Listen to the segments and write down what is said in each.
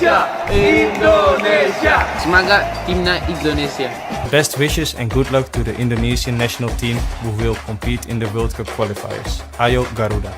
Indonesia, Indonesia. Semangat Timnas Indonesia. Best wishes and good luck to the Indonesian national team who will compete in the World Cup qualifiers. Ayo Garuda!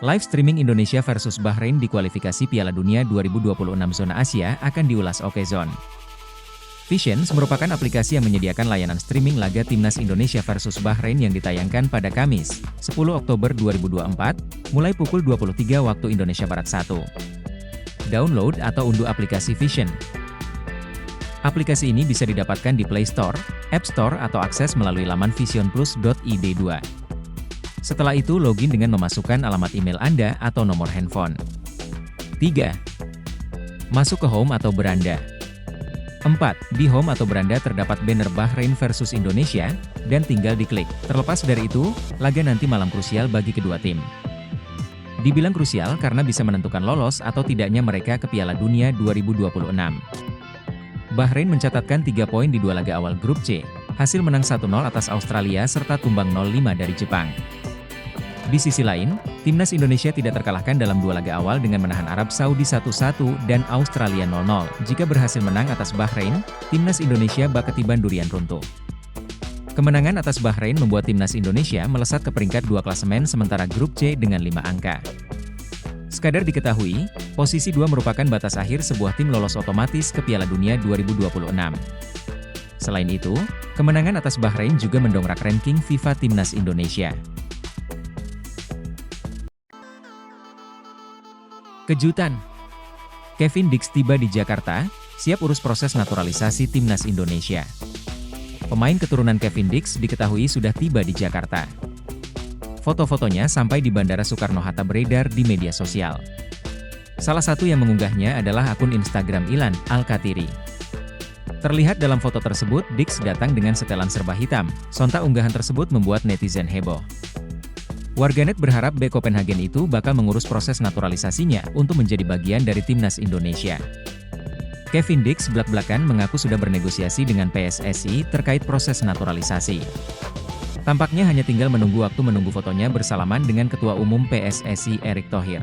Live streaming Indonesia versus Bahrain di kualifikasi Piala Dunia 2026 zona Asia akan diulas Okezone. Visions merupakan aplikasi yang menyediakan layanan streaming laga Timnas Indonesia versus Bahrain yang ditayangkan pada Kamis, 10 Oktober 2024, mulai pukul 23 waktu Indonesia Barat 1. Download atau unduh aplikasi Vision. Aplikasi ini bisa didapatkan di Play Store, App Store atau akses melalui laman visionplus.id 2. Setelah itu login dengan memasukkan alamat email Anda atau nomor handphone. 3. Masuk ke home atau beranda. 4. Di home atau beranda terdapat banner Bahrain versus Indonesia, dan tinggal diklik. Terlepas dari itu, laga nanti malam krusial bagi kedua tim. Dibilang krusial karena bisa menentukan lolos atau tidaknya mereka ke Piala Dunia 2026. Bahrain mencatatkan 3 poin di 2 laga awal grup C, hasil menang 1-0 atas Australia serta tumbang 0-5 dari Jepang. Di sisi lain, Timnas Indonesia tidak terkalahkan dalam 2 laga awal dengan menahan Arab Saudi 1-1 dan Australia 0-0. Jika berhasil menang atas Bahrain, Timnas Indonesia bak ketiban durian runtuh. Kemenangan atas Bahrain membuat Timnas Indonesia melesat ke peringkat 2 klasemen sementara grup C dengan 5 angka. Sekadar diketahui, posisi 2 merupakan batas akhir sebuah tim lolos otomatis ke Piala Dunia 2026. Selain itu, kemenangan atas Bahrain juga mendongkrak ranking FIFA Timnas Indonesia. Kejutan. Kevin Dix tiba di Jakarta, siap urus proses naturalisasi Timnas Indonesia. Pemain keturunan Kevin Dix diketahui sudah tiba di Jakarta. Foto-fotonya sampai di Bandara Soekarno-Hatta beredar di media sosial. Salah satu yang mengunggahnya adalah akun Instagram Ilan Al-Katiri. Terlihat dalam foto tersebut Dix datang dengan setelan serba hitam, sontak unggahan tersebut membuat netizen heboh. Warganet berharap BK Copenhagen itu bakal mengurus proses naturalisasinya untuk menjadi bagian dari Timnas Indonesia. Kevin Dix belak-belakan mengaku sudah bernegosiasi dengan PSSI terkait proses naturalisasi. Tampaknya hanya tinggal menunggu fotonya bersalaman dengan Ketua Umum PSSI Erick Thohir.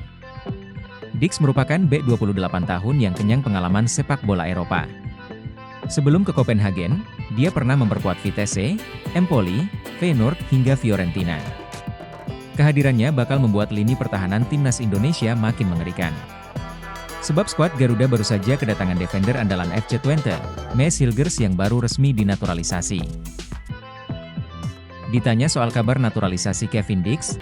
Dix merupakan bek 28 tahun yang kenyang pengalaman sepak bola Eropa. Sebelum ke Copenhagen, dia pernah memperkuat Vitesse, Empoli, Feyenoord hingga Fiorentina. Kehadirannya bakal membuat lini pertahanan Timnas Indonesia makin mengerikan. Sebab skuad Garuda baru saja kedatangan defender andalan FC Twente, Maes Hilgers yang baru resmi dinaturalisasi. Ditanya soal kabar naturalisasi Kevin Dix,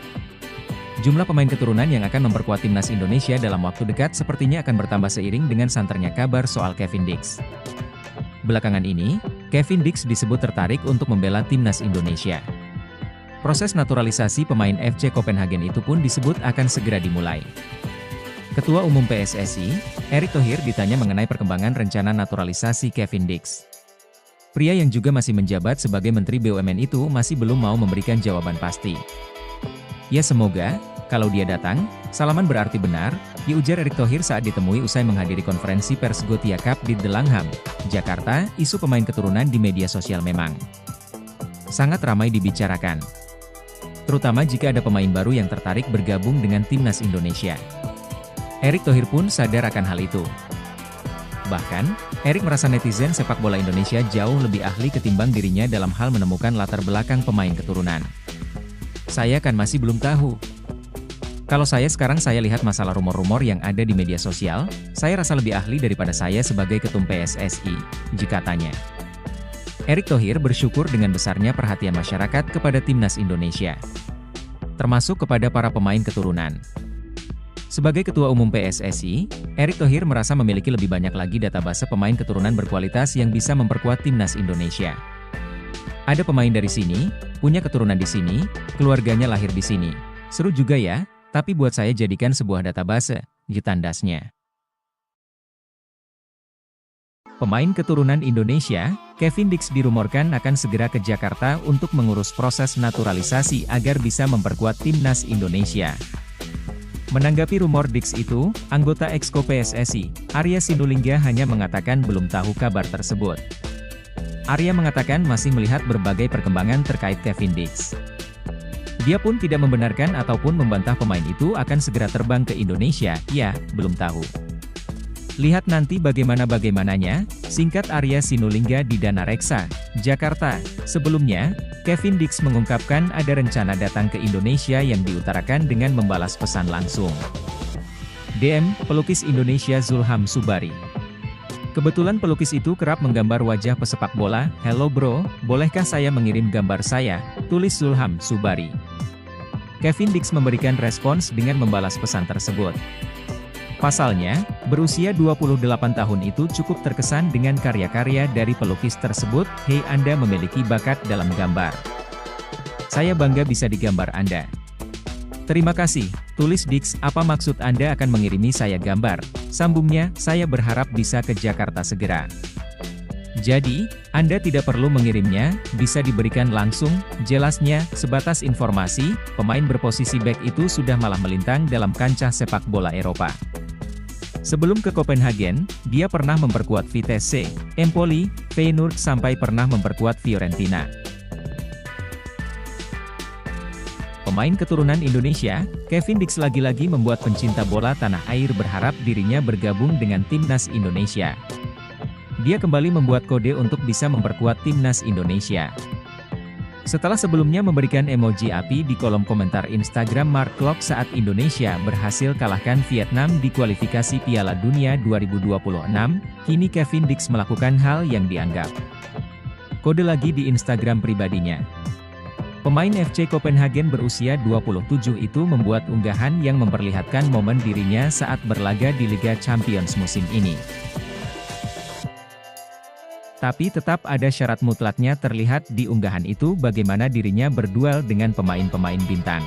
jumlah pemain keturunan yang akan memperkuat Timnas Indonesia dalam waktu dekat sepertinya akan bertambah seiring dengan santernya kabar soal Kevin Dix. Belakangan ini, Kevin Dix disebut tertarik untuk membela Timnas Indonesia. Proses naturalisasi pemain FC Copenhagen itu pun disebut akan segera dimulai. Ketua Umum PSSI, Erick Thohir ditanya mengenai perkembangan rencana naturalisasi Kevin Dix. Pria yang juga masih menjabat sebagai Menteri BUMN itu masih belum mau memberikan jawaban pasti. Ya semoga, kalau dia datang, salaman berarti benar, diujar Erick Thohir saat ditemui usai menghadiri konferensi pers Gothia Cup di The Langham, Jakarta. Isu pemain keturunan di media sosial memang sangat ramai dibicarakan. Terutama jika ada pemain baru yang tertarik bergabung dengan Timnas Indonesia. Erick Thohir pun sadar akan hal itu. Bahkan, Erick merasa netizen sepak bola Indonesia jauh lebih ahli ketimbang dirinya dalam hal menemukan latar belakang pemain keturunan. Saya kan masih belum tahu. Kalau sekarang saya lihat masalah rumor-rumor yang ada di media sosial, saya rasa lebih ahli daripada saya sebagai ketum PSSI, katanya. Erick Thohir bersyukur dengan besarnya perhatian masyarakat kepada timnas Indonesia, termasuk kepada para pemain keturunan. Sebagai Ketua Umum PSSI, Erick Thohir merasa memiliki lebih banyak lagi database pemain keturunan berkualitas yang bisa memperkuat timnas Indonesia. Ada pemain dari sini, punya keturunan di sini, keluarganya lahir di sini. Seru juga ya, tapi buat saya jadikan sebuah database, tandasnya. Pemain keturunan Indonesia, Kevin Dix dirumorkan akan segera ke Jakarta untuk mengurus proses naturalisasi agar bisa memperkuat timnas Indonesia. Menanggapi rumor Dix itu, anggota Exco PSSI, Arya Sinulinga hanya mengatakan belum tahu kabar tersebut. Arya mengatakan masih melihat berbagai perkembangan terkait Kevin Dix. Dia pun tidak membenarkan ataupun membantah pemain itu akan segera terbang ke Indonesia, ya, belum tahu. Lihat nanti bagaimana-bagaimananya, singkat Arya Sinulinga di Dana Reksa, Jakarta. Sebelumnya, Kevin Dix mengungkapkan ada rencana datang ke Indonesia yang diutarakan dengan membalas pesan langsung. DM, pelukis Indonesia Zulham Subari. Kebetulan pelukis itu kerap menggambar wajah pesepak bola. Hello bro, bolehkah saya mengirim gambar saya? Tulis Zulham Subari. Kevin Dix memberikan respons dengan membalas pesan tersebut. Pasalnya, berusia 28 tahun itu cukup terkesan dengan karya-karya dari pelukis tersebut. Hei Anda memiliki bakat dalam gambar. Saya bangga bisa digambar Anda. Terima kasih, tulis Dix, apa maksud Anda akan mengirimi saya gambar? Sambungnya, saya berharap bisa ke Jakarta segera. Jadi, Anda tidak perlu mengirimnya, bisa diberikan langsung, jelasnya, sebatas informasi, pemain berposisi back itu sudah malah melintang dalam kancah sepak bola Eropa. Sebelum ke Copenhagen, dia pernah memperkuat Vitesse, Empoli, Feyenoord sampai pernah memperkuat Fiorentina. Pemain keturunan Indonesia, Kevin Dix lagi-lagi membuat pencinta bola tanah air berharap dirinya bergabung dengan timnas Indonesia. Dia kembali membuat kode untuk bisa memperkuat timnas Indonesia. Setelah sebelumnya memberikan emoji api di kolom komentar Instagram Mark Klok saat Indonesia berhasil kalahkan Vietnam di kualifikasi Piala Dunia 2026, kini Kevin Dix melakukan hal yang dianggap kode lagi di Instagram pribadinya. Pemain FC Copenhagen berusia 27 itu membuat unggahan yang memperlihatkan momen dirinya saat berlaga di Liga Champions musim ini. Tapi tetap ada syarat mutlaknya terlihat di unggahan itu bagaimana dirinya berduel dengan pemain-pemain bintang.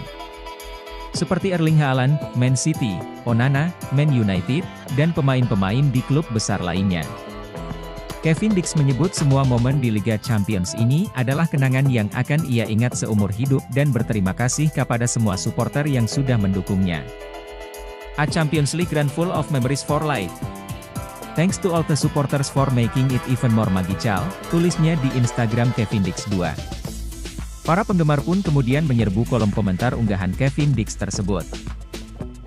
Seperti Erling Haaland, Man City, Onana, Man United, dan pemain-pemain di klub besar lainnya. Kevin Dix menyebut semua momen di Liga Champions ini adalah kenangan yang akan ia ingat seumur hidup dan berterima kasih kepada semua supporter yang sudah mendukungnya. A Champions League run full of memories for life. Thanks to all the supporters for making it even more magical, tulisnya di Instagram Kevin Dix 2. Para penggemar pun kemudian menyerbu kolom komentar unggahan Kevin Dix tersebut.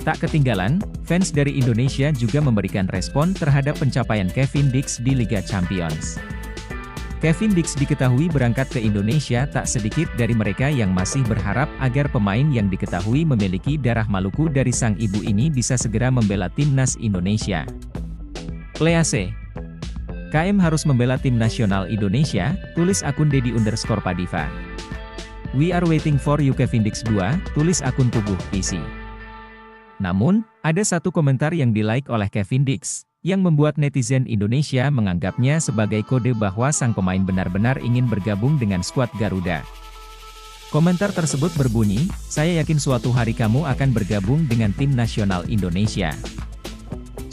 Tak ketinggalan, fans dari Indonesia juga memberikan respon terhadap pencapaian Kevin Dix di Liga Champions. Kevin Dix diketahui berangkat ke Indonesia, tak sedikit dari mereka yang masih berharap agar pemain yang diketahui memiliki darah Maluku dari sang ibu ini bisa segera membela timnas Indonesia. Please. KM harus membela tim nasional Indonesia, tulis akun Dedi_Padiva. We are waiting for you Kevin Dix 2, tulis akun Tubuh PC. Namun, ada satu komentar yang di-like oleh Kevin Dix, yang membuat netizen Indonesia menganggapnya sebagai kode bahwa sang pemain benar-benar ingin bergabung dengan skuad Garuda. Komentar tersebut berbunyi, saya yakin suatu hari kamu akan bergabung dengan tim nasional Indonesia.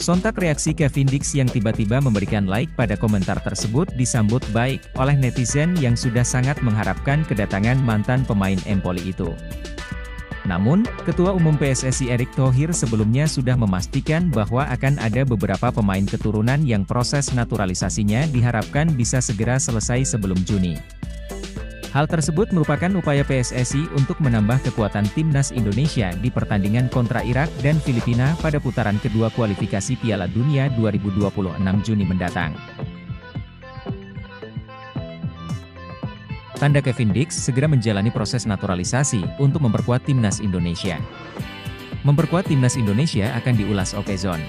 Sontak reaksi Kevin Dix yang tiba-tiba memberikan like pada komentar tersebut disambut baik oleh netizen yang sudah sangat mengharapkan kedatangan mantan pemain Empoli itu. Namun, Ketua Umum PSSI Erick Thohir sebelumnya sudah memastikan bahwa akan ada beberapa pemain keturunan yang proses naturalisasinya diharapkan bisa segera selesai sebelum Juni. Hal tersebut merupakan upaya PSSI untuk menambah kekuatan timnas Indonesia di pertandingan kontra Irak dan Filipina pada putaran kedua kualifikasi Piala Dunia 2026 Juni mendatang. Tanda Kevin Dix segera menjalani proses naturalisasi untuk memperkuat timnas Indonesia. Memperkuat timnas Indonesia akan diulas Okezone.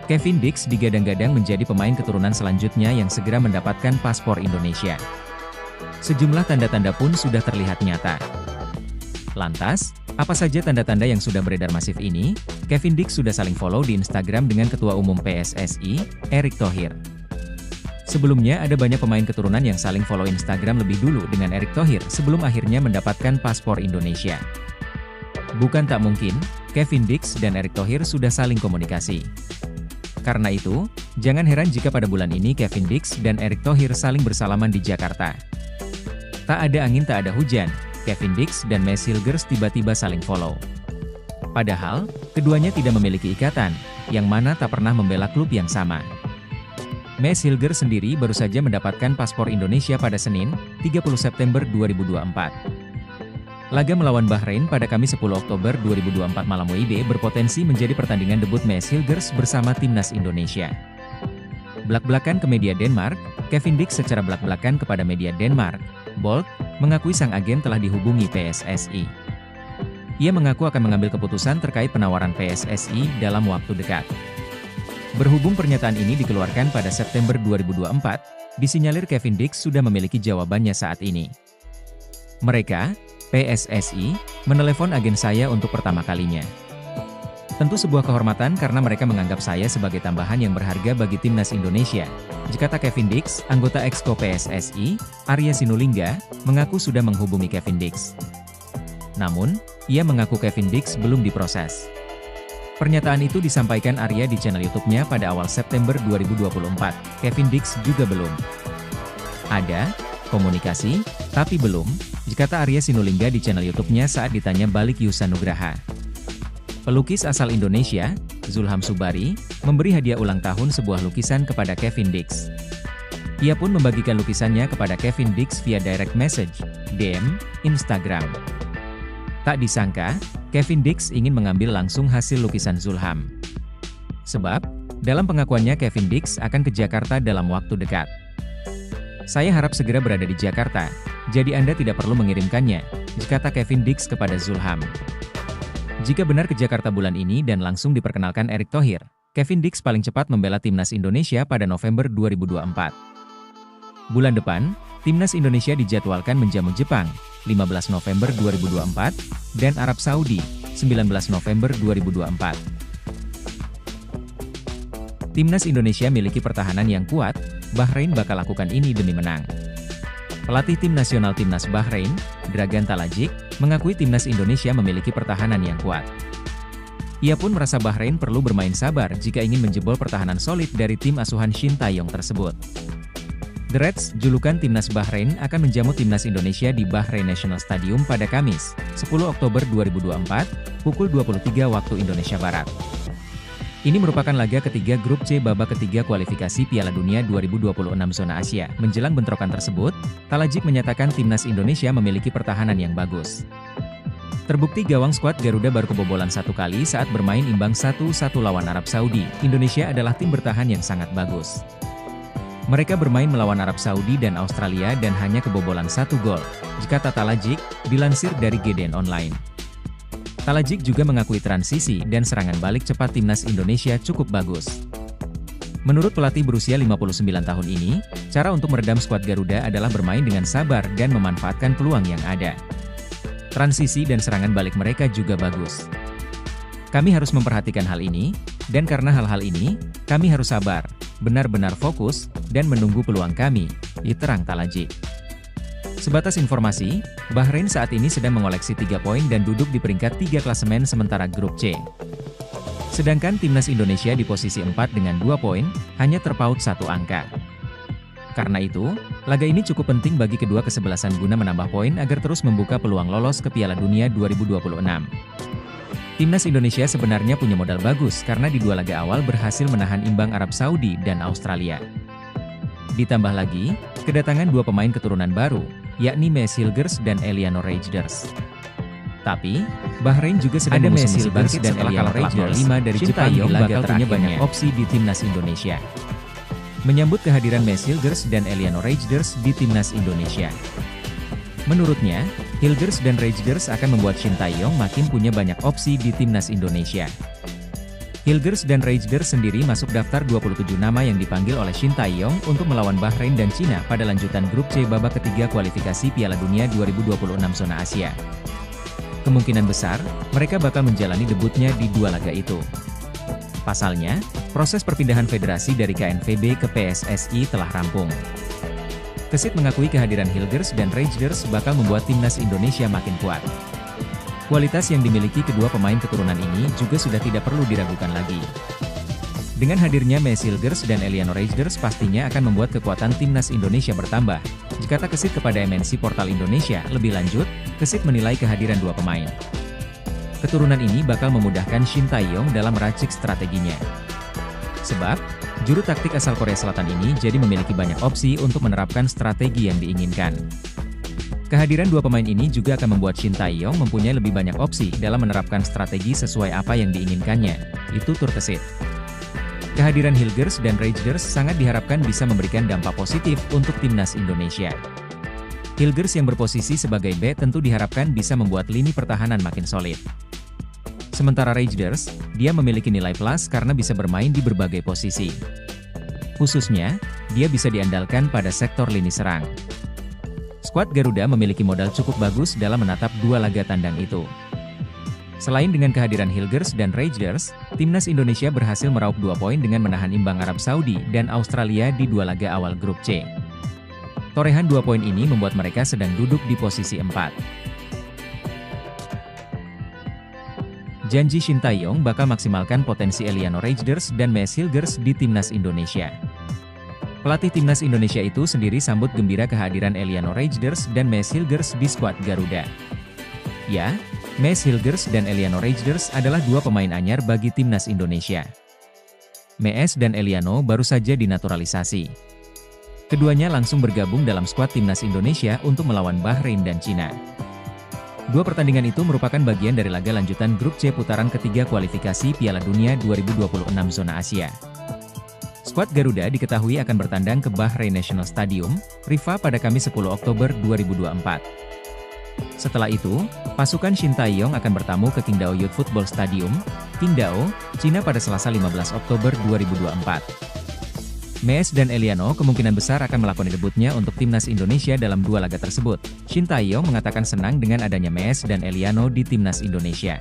Kevin Dix digadang-gadang menjadi pemain keturunan selanjutnya yang segera mendapatkan paspor Indonesia. Sejumlah tanda-tanda pun sudah terlihat nyata. Lantas, apa saja tanda-tanda yang sudah beredar masif ini? Kevin Dix sudah saling follow di Instagram dengan Ketua Umum PSSI, Erick Thohir. Sebelumnya ada banyak pemain keturunan yang saling follow Instagram lebih dulu dengan Erick Thohir sebelum akhirnya mendapatkan paspor Indonesia. Bukan tak mungkin, Kevin Dix dan Erick Thohir sudah saling komunikasi. Karena itu, jangan heran jika pada bulan ini Kevin Dix dan Erick Thohir saling bersalaman di Jakarta. Tak ada angin tak ada hujan, Kevin Dix dan Messi Hilgers tiba-tiba saling follow. Padahal, keduanya tidak memiliki ikatan, yang mana tak pernah membela klub yang sama. Messi Hilgers sendiri baru saja mendapatkan paspor Indonesia pada Senin, 30 September 2024. Laga melawan Bahrain pada Kamis 10 Oktober 2024 malam WIB berpotensi menjadi pertandingan debut Messi Hilgers bersama timnas Indonesia. Belak-belakan ke media Denmark, Kevin Dix secara belak-belakan kepada media Denmark, Bold, mengakui sang agen telah dihubungi PSSI. Ia mengaku akan mengambil keputusan terkait penawaran PSSI dalam waktu dekat. Berhubung pernyataan ini dikeluarkan pada September 2024, disinyalir Kevin Dix sudah memiliki jawabannya saat ini. Mereka, PSSI, menelepon agen saya untuk pertama kalinya. Tentu sebuah kehormatan karena mereka menganggap saya sebagai tambahan yang berharga bagi timnas Indonesia. Kata Kevin Dix, anggota Exco PSSI, Arya Sinulinga, mengaku sudah menghubungi Kevin Dix. Namun, ia mengaku Kevin Dix belum diproses. Pernyataan itu disampaikan Arya di channel YouTube-nya pada awal September 2024. Kevin Dix juga belum. Ada komunikasi, tapi belum, kata Arya Sinulinga di channel YouTube-nya saat ditanya balik Yusa Nugraha. Pelukis asal Indonesia, Zulham Subari, memberi hadiah ulang tahun sebuah lukisan kepada Kevin Dix. Ia pun membagikan lukisannya kepada Kevin Dix via direct message, DM, Instagram. Tak disangka, Kevin Dix ingin mengambil langsung hasil lukisan Zulham. Sebab, dalam pengakuannya Kevin Dix akan ke Jakarta dalam waktu dekat. Saya harap segera berada di Jakarta, jadi Anda tidak perlu mengirimkannya, kata Kevin Dix kepada Zulham. Jika benar ke Jakarta bulan ini dan langsung diperkenalkan Erick Thohir, Kevin Dix paling cepat membela timnas Indonesia pada November 2024. Bulan depan, timnas Indonesia dijadwalkan menjamu Jepang, 15 November 2024, dan Arab Saudi, 19 November 2024. Timnas Indonesia miliki pertahanan yang kuat, Bahrain bakal lakukan ini demi menang. Pelatih tim nasional timnas Bahrain, Dragan Talajik, mengakui timnas Indonesia memiliki pertahanan yang kuat. Ia pun merasa Bahrain perlu bermain sabar jika ingin menjebol pertahanan solid dari tim asuhan Shin Tae-yong tersebut. The Reds, julukan timnas Bahrain, akan menjamu timnas Indonesia di Bahrain National Stadium pada Kamis, 10 Oktober 2024, pukul 23 waktu Indonesia Barat. Ini merupakan laga ketiga grup C babak ketiga kualifikasi Piala Dunia 2026 zona Asia. Menjelang bentrokan tersebut, Talajik menyatakan timnas Indonesia memiliki pertahanan yang bagus. Terbukti gawang skuad Garuda baru kebobolan satu kali saat bermain imbang 1-1 lawan Arab Saudi. Indonesia adalah tim bertahan yang sangat bagus. Mereka bermain melawan Arab Saudi dan Australia dan hanya kebobolan 1 gol, kata Talajik, dilansir dari GDN Online. Talajik juga mengakui transisi dan serangan balik cepat timnas Indonesia cukup bagus. Menurut pelatih berusia 59 tahun ini, cara untuk meredam skuad Garuda adalah bermain dengan sabar dan memanfaatkan peluang yang ada. Transisi dan serangan balik mereka juga bagus. Kami harus memperhatikan hal ini, dan karena hal-hal ini, kami harus sabar, benar-benar fokus, dan menunggu peluang kami, diterang Talajik. Sebatas informasi, Bahrain saat ini sedang mengoleksi 3 poin dan duduk di peringkat 3 klasemen sementara grup C. Sedangkan timnas Indonesia di posisi 4 dengan 2 poin, hanya terpaut 1 angka. Karena itu, laga ini cukup penting bagi kedua kesebelasan guna menambah poin agar terus membuka peluang lolos ke Piala Dunia 2026. Timnas Indonesia sebenarnya punya modal bagus karena di 2 laga awal berhasil menahan imbang Arab Saudi dan Australia. Ditambah lagi, kedatangan 2 pemain keturunan baru, yakni Messi Hilgers dan Eliano Reijers. Tapi, Bahrain juga sedang mengusung bangkit dan Eliano Reijers 5 dari Jepang di laga terakhir banyak opsi di timnas Indonesia. Menyambut kehadiran Messi Hilgers dan Eliano Reijers di timnas Indonesia. Menurutnya, Hilgers dan Reijers akan membuat Shin Tae-yong makin punya banyak opsi di timnas Indonesia. Hilgers dan Rangers sendiri masuk daftar 27 nama yang dipanggil oleh Shin Tae-yong untuk melawan Bahrain dan Cina pada lanjutan grup C babak ketiga kualifikasi Piala Dunia 2026 zona Asia. Kemungkinan besar, mereka bakal menjalani debutnya di dua laga itu. Pasalnya, proses perpindahan federasi dari KNVB ke PSSI telah rampung. Kesit mengakui kehadiran Hilgers dan Rangers bakal membuat timnas Indonesia makin kuat. Kualitas yang dimiliki kedua pemain keturunan ini juga sudah tidak perlu diragukan lagi. Dengan hadirnya Mes Hilgers dan Eliano Rangers pastinya akan membuat kekuatan timnas Indonesia bertambah. Jika Kesit kepada MNC Portal Indonesia, lebih lanjut, Kesit menilai kehadiran dua pemain keturunan ini bakal memudahkan Shin Tae-yong dalam meracik strateginya. Sebab, juru taktik asal Korea Selatan ini jadi memiliki banyak opsi untuk menerapkan strategi yang diinginkan. Kehadiran dua pemain ini juga akan membuat Shin Tae-yong mempunyai lebih banyak opsi dalam menerapkan strategi sesuai apa yang diinginkannya, itu tur Kesit. Kehadiran Hilgers dan Rangers sangat diharapkan bisa memberikan dampak positif untuk timnas Indonesia. Hilgers yang berposisi sebagai back tentu diharapkan bisa membuat lini pertahanan makin solid. Sementara Rangers, dia memiliki nilai plus karena bisa bermain di berbagai posisi. Khususnya, dia bisa diandalkan pada sektor lini serang. Skuad Garuda memiliki modal cukup bagus dalam menatap dua laga tandang itu. Selain dengan kehadiran Hilgers dan Rangers, timnas Indonesia berhasil meraup 2 poin dengan menahan imbang Arab Saudi dan Australia di dua laga awal grup C. Torehan 2 poin ini membuat mereka sedang duduk di posisi 4. Janji Shin Tae-yong bakal maksimalkan potensi Eliano Rangers dan Mes Hilgers di timnas Indonesia. Pelatih timnas Indonesia itu sendiri sambut gembira kehadiran Eliano Rangers dan Mes Hilgers di skuad Garuda. Ya, Mes Hilgers dan Eliano Rangers adalah dua pemain anyar bagi timnas Indonesia. Mes dan Eliano baru saja dinaturalisasi. Keduanya langsung bergabung dalam skuad timnas Indonesia untuk melawan Bahrain dan Cina. Dua pertandingan itu merupakan bagian dari laga lanjutan grup C putaran ketiga kualifikasi Piala Dunia 2026 zona Asia. Skuad Garuda diketahui akan bertandang ke Bahrain National Stadium, Rifa pada Kamis 10 Oktober 2024. Setelah itu, pasukan Shin Tae-yong akan bertamu ke Qingdao Youth Football Stadium, Qingdao, Cina pada Selasa 15 Oktober 2024. Mes dan Eliano kemungkinan besar akan melakoni debutnya untuk timnas Indonesia dalam dua laga tersebut. Shin Tae-yong mengatakan senang dengan adanya Mes dan Eliano di timnas Indonesia.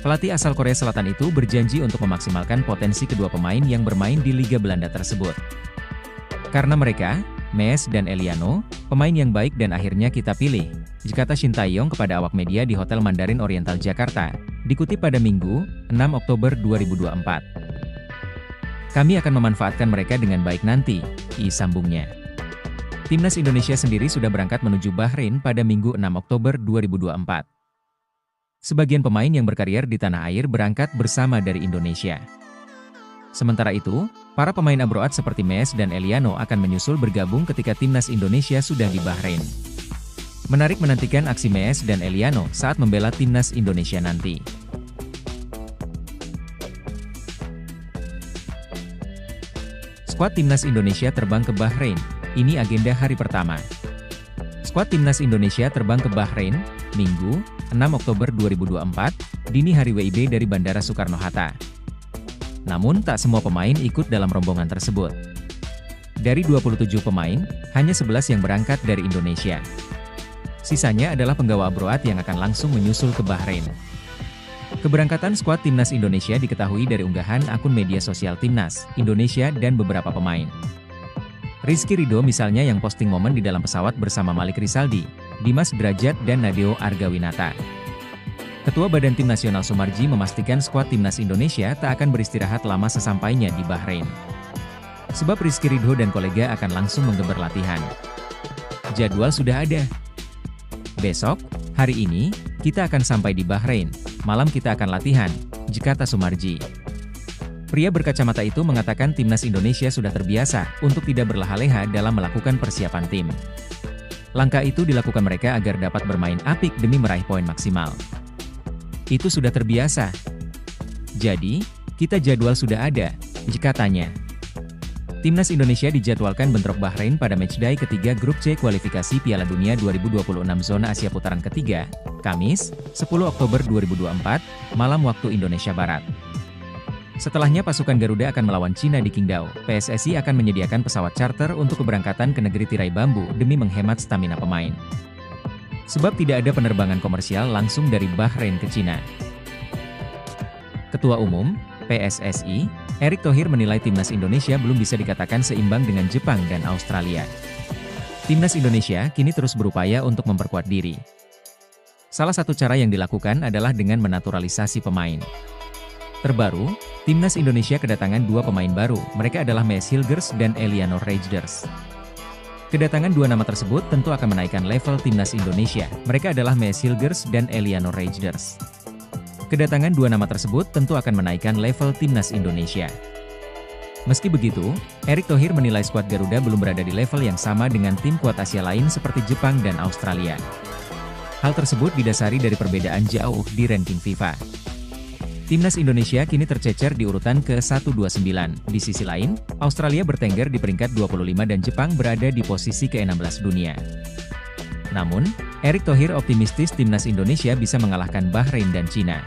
Pelatih asal Korea Selatan itu berjanji untuk memaksimalkan potensi kedua pemain yang bermain di Liga Belanda tersebut. Karena mereka, Mes dan Eliano, pemain yang baik dan akhirnya kita pilih, kata Shin Tae-yong kepada awak media di Hotel Mandarin Oriental Jakarta, dikutip pada Minggu, 6 Oktober 2024. Kami akan memanfaatkan mereka dengan baik nanti, sambungnya. Timnas Indonesia sendiri sudah berangkat menuju Bahrain pada Minggu 6 Oktober 2024. Sebagian pemain yang berkarier di tanah air berangkat bersama dari Indonesia. Sementara itu, para pemain abroad seperti Mes dan Eliano akan menyusul bergabung ketika timnas Indonesia sudah di Bahrain. Menarik menantikan aksi Mes dan Eliano saat membela timnas Indonesia nanti. Skuad timnas Indonesia terbang ke Bahrain, ini agenda hari pertama. Skuad timnas Indonesia terbang ke Bahrain, Minggu, 6 Oktober 2024, dini hari WIB dari Bandara Soekarno-Hatta. Namun tak semua pemain ikut dalam rombongan tersebut. Dari 27 pemain, hanya 11 yang berangkat dari Indonesia. Sisanya adalah penggawa abroad yang akan langsung menyusul ke Bahrain. Keberangkatan skuad timnas Indonesia diketahui dari unggahan akun media sosial timnas Indonesia dan beberapa pemain. Rizky Ridho misalnya yang posting momen di dalam pesawat bersama Malik Rizaldi, Dimas Derajat dan Nadeo Argawinata. Ketua Badan Tim Nasional Sumarji memastikan skuad timnas Indonesia tak akan beristirahat lama sesampainya di Bahrain. Sebab Rizky Ridho dan kolega akan langsung menggeber latihan. Jadwal sudah ada. Besok, hari ini, kita akan sampai di Bahrain, malam kita akan latihan, kata Sumarji. Pria berkacamata itu mengatakan timnas Indonesia sudah terbiasa untuk tidak berleha-leha dalam melakukan persiapan tim. Langkah itu dilakukan mereka agar dapat bermain apik demi meraih poin maksimal. Itu sudah terbiasa. Jadi, kita jadwal sudah ada, katanya. Timnas Indonesia dijadwalkan bentrok Bahrain pada matchday ketiga grup C kualifikasi Piala Dunia 2026 zona Asia putaran ketiga, Kamis, 10 Oktober 2024, malam waktu Indonesia Barat. Setelahnya pasukan Garuda akan melawan Cina di Qingdao. PSSI akan menyediakan pesawat charter untuk keberangkatan ke negeri tirai bambu demi menghemat stamina pemain. Sebab tidak ada penerbangan komersial langsung dari Bahrain ke Cina. Ketua Umum PSSI, Erick Thohir menilai timnas Indonesia belum bisa dikatakan seimbang dengan Jepang dan Australia. Timnas Indonesia kini terus berupaya untuk memperkuat diri. Salah satu cara yang dilakukan adalah dengan menaturalisasi pemain. Terbaru, timnas Indonesia kedatangan dua pemain baru, mereka adalah Mees Hilgers dan Elianor Reijnders. Kedatangan dua nama tersebut tentu akan menaikkan level timnas Indonesia, mereka adalah Mees Hilgers dan Elianor Reijnders. Kedatangan dua nama tersebut tentu akan menaikkan level timnas Indonesia. Meski begitu, Erick Thohir menilai skuad Garuda belum berada di level yang sama dengan tim kuat Asia lain seperti Jepang dan Australia. Hal tersebut didasari dari perbedaan jauh di ranking FIFA. Timnas Indonesia kini tercecer di urutan ke-129. Di sisi lain, Australia bertengger di peringkat 25 dan Jepang berada di posisi ke-16 dunia. Namun, Erick Thohir optimistis timnas Indonesia bisa mengalahkan Bahrain dan Cina.